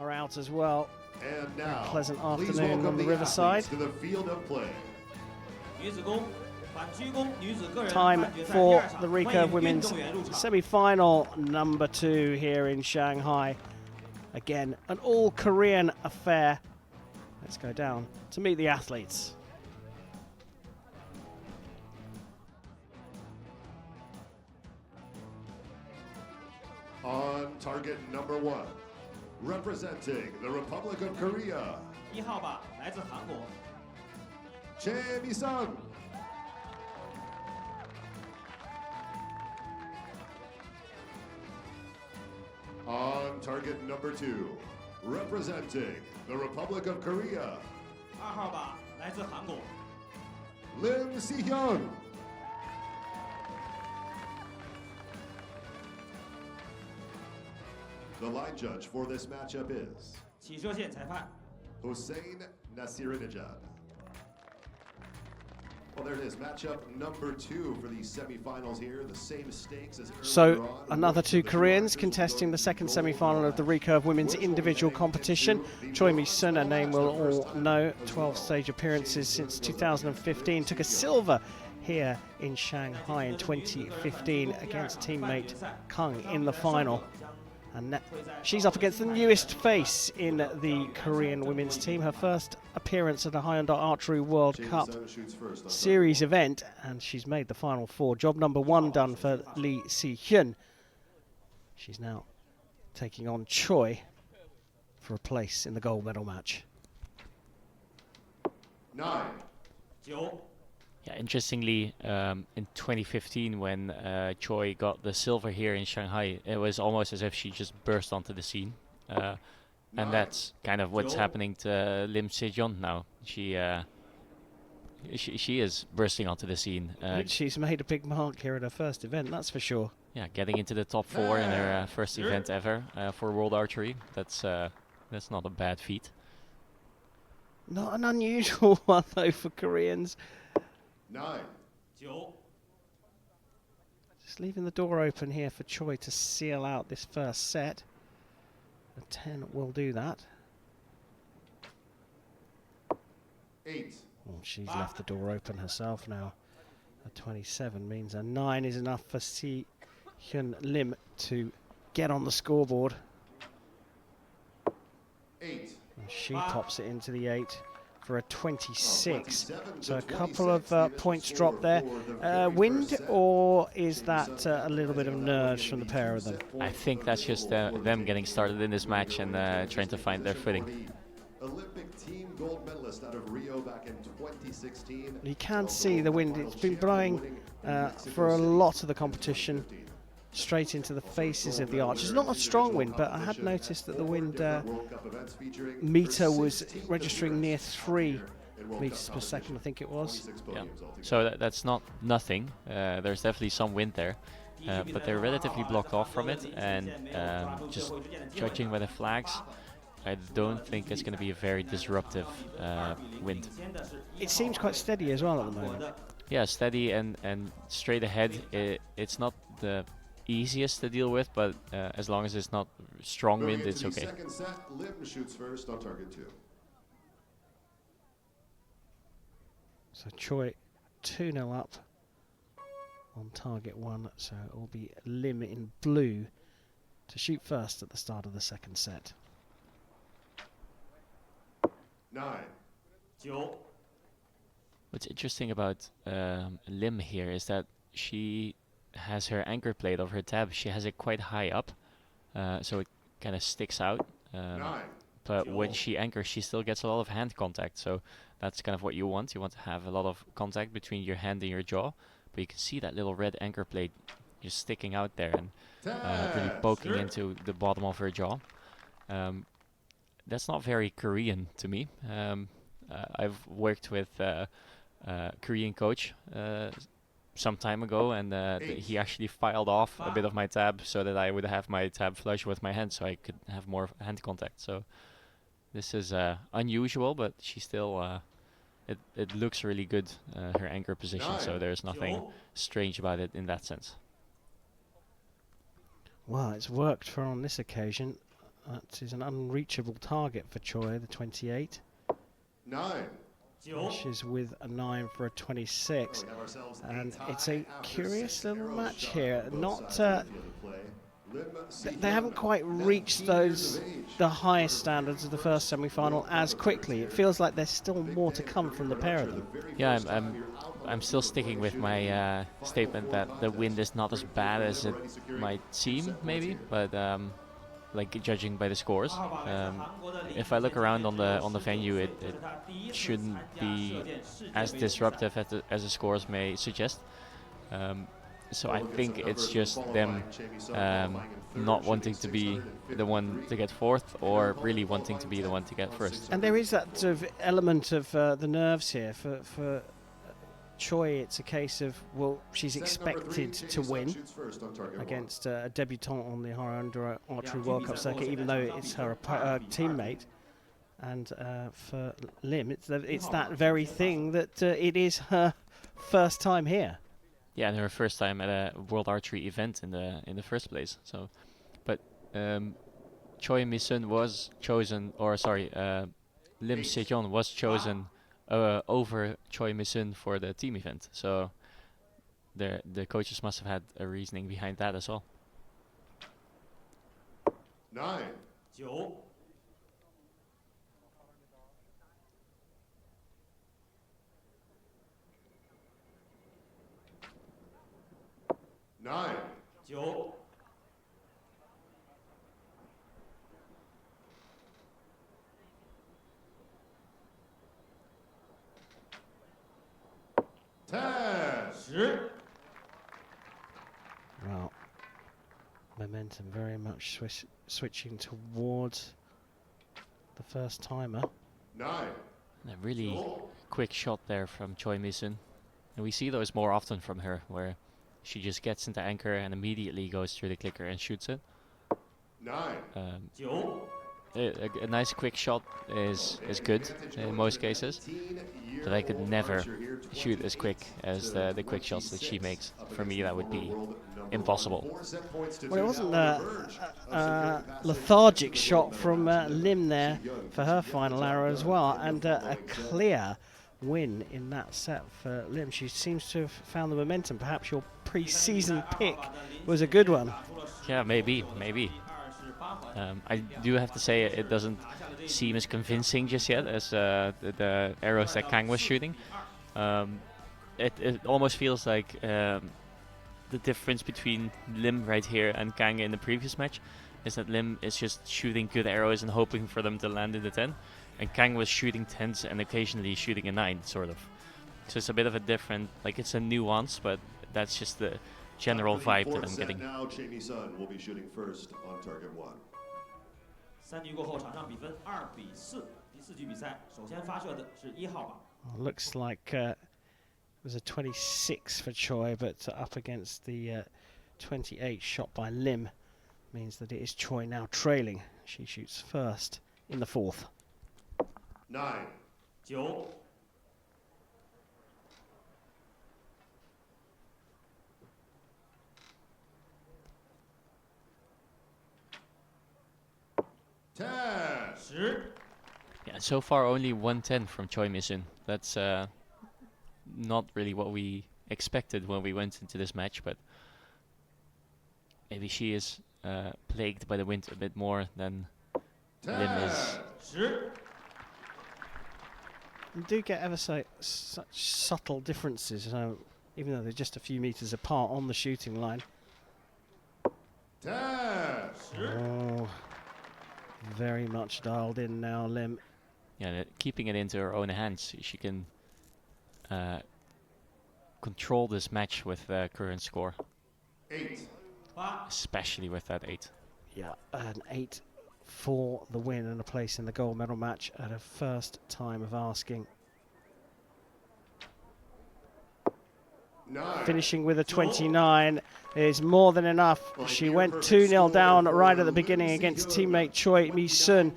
are out as well. And now, Pleasant please afternoon welcome on the the riverside. athletes to the field of play. Time for the Recurve Women's Semi-Final number 2 here in Shanghai. Again, an all-Korean affair. Let's go down to meet the athletes. On target number 1, representing the Republic of Korea, 1号吧，来自韩国。 Choi Misun. On target number 2, representing the Republic of Korea, 2号吧，来自韩国。 Lim Sihyeon. The line judge for this matchup is 起射线裁判 Hossein Nasirinejad. Well, there it is, matchup number 2 for these semifinals here. The same stakes as earlier So on. another 2 Koreans contesting the second semi-final of the Recurve Women's individual competition. Choi Misun, a name we'll all know, 12 stage appearances since 2015, took a silver here in Shanghai in 2015 against teammate Kang in the final. And she's up against the newest face in the Korean women's team, her first appearance at a Hyundai Archery World Cup series event, and she's made the final 4. Job number 1 done for Lim Sihyeon. She's now taking on Choi for a place in the gold medal match. 9. 9 Yeah, interestingly, in 2015, when Choi got the silver here in Shanghai, it was almost as if she just burst onto the scene. And that's kind of what's happening to Lim Sihyeon now. She is bursting onto the scene. She's made a big mark here at her first event, that's for sure. Yeah, getting into the top 4 in her first event ever for World Archery. That's not a bad feat. Not an unusual one, though, for Koreans. 9. 9 Just leaving the door open here for Choi to seal out this first set. A 10 will do that. 8. Well, she's left the door open herself now. A 27 means a 9 is enough for Hyun Lim to get on the scoreboard. 8. And she pops it into the 8 for a 26. So a couple 26, of points dropped there. Wind, or is that a little bit of nerves from the pair of them? I think that's just them getting started in this match and trying to find their footing. Olympic team gold medalist out of Rio back in 2016. You can see the wind. It's been blowing for a lot of the competition straight into the faces of the archers. Not a strong wind, but I had noticed that the wind meter was registering near 3 meters per second, I think it was. Yeah. So that's not nothing. There's definitely some wind there, but they're relatively blocked off from it. And just judging by the flags, I don't think it's going to be a very disruptive wind. It seems quite steady as well at the moment. Yeah, steady and straight ahead. It's not the easiest to deal with, but as long as it's not strong wind, it's okay. Second set, Lim shoots first on target 2. So Choi 2-0 up on target 1, so it will be Lim in blue to shoot first at the start of the second set. 9. 9 What's interesting about Lim here is that she has her anchor plate of her tab. She has it quite high up, so it kind of sticks out. 9. But when she anchors, she still gets a lot of hand contact. So that's kind of what you want. You want to have a lot of contact between your hand and your jaw. But you can see that little red anchor plate just sticking out there and really poking into the bottom of her jaw. That's not very Korean to me. I've worked with a Korean coach some time ago, and he actually filed off a bit of my tab so that I would have my tab flush with my hand so I could have more hand contact. So this is unusual, but she still it looks really good, her anchor position, so there's nothing strange about it in that sense. Well, it's worked for on this occasion. That is an unreachable target for Choi, the 28. 9. She's with a 9 for a 26. And it's a curious little match here. Not they haven't quite reached the highest standards of the first semi-final as quickly. It feels like there's still more to come from the pair of them. Yeah, I'm still sticking with my statement that the wind is not as bad as it might seem, maybe, but like judging by the scores, if I look around on the venue, it shouldn't be as disruptive as the scores may suggest. So I think it's just them not wanting to be the one to get fourth, or really wanting to be the one to get first. And there is that sort of element of the nerves here. For Choi, it's a case of, well, she's expected to win against a debutante on the Hyundai Archery World Cup circuit, even though it's her teammate. And for Lim, it's that very thing that it is her first time here. Yeah, and her first time at a World Archery event in the first place. So, but Choi Misun was chosen, or sorry, Lim Sihyeon was chosen over Choi Misun for the team event. So, the coaches must have had a reasoning behind that as well. 9. 9 9. 9 10. 10 Well, momentum very much switching towards the first timer. 9. A really quick shot there from Choi Misun, and we see those more often from her, where she just gets into anchor and immediately goes through the clicker and shoots it. 9. 9 A nice quick shot is good in most cases, but I could never shoot as quick as the quick shots that she makes. For me, that would be impossible. Well, it wasn't a lethargic shot from Lim there for her final arrow as well, and a clear win in that set for Lim. She seems to have found the momentum. Perhaps your pre-season pick was a good one. Yeah, maybe. I do have to say it doesn't seem as convincing just yet as the arrows that Kang was shooting. It almost feels like the difference between Lim right here and Kang in the previous match is that Lim is just shooting good arrows and hoping for them to land in the 10, and Kang was shooting 10s and occasionally shooting a 9, sort of. So it's a bit of a different, like, it's a nuance, but that's just the general vibe that I'm getting. Now Choi Misun will be shooting first on target 1. 3局过后，场上比分2比4。第4局比赛，首先发射的是1号靶。Looks like it was a 26 for Choi, but up against the 28 shot by Lim means that it is Choi now trailing. She shoots first in the 4th. 9. 9 10. 10 Yeah, so far only 110 from Choi Misun. That's not really what we expected when we went into this match, but maybe she is plagued by the wind a bit more than Lim is. 10 You do get ever so such subtle differences, even though they're just a few meters apart on the shooting line. 10. Oh, very much dialed in now, Lim. Yeah, keeping it into her own hands, she can control this match with the current score. 8. 8 Especially with that 8. Yeah, an 8 for the win and a place in the gold medal match at her first time of asking. 9. Finishing with a 29 is more than enough. She went 2-0 down right at the beginning against teammate Choi Misun,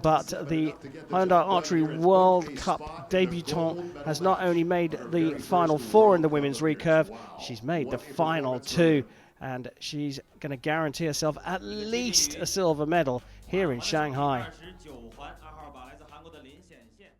but the Hyundai Archery World Cup debutante has not only made the final 4 in the women's recurve, she's made the final 2, and she's going to guarantee herself at least a silver medal here in Shanghai. 29环2号靶来自韩国的林显宪。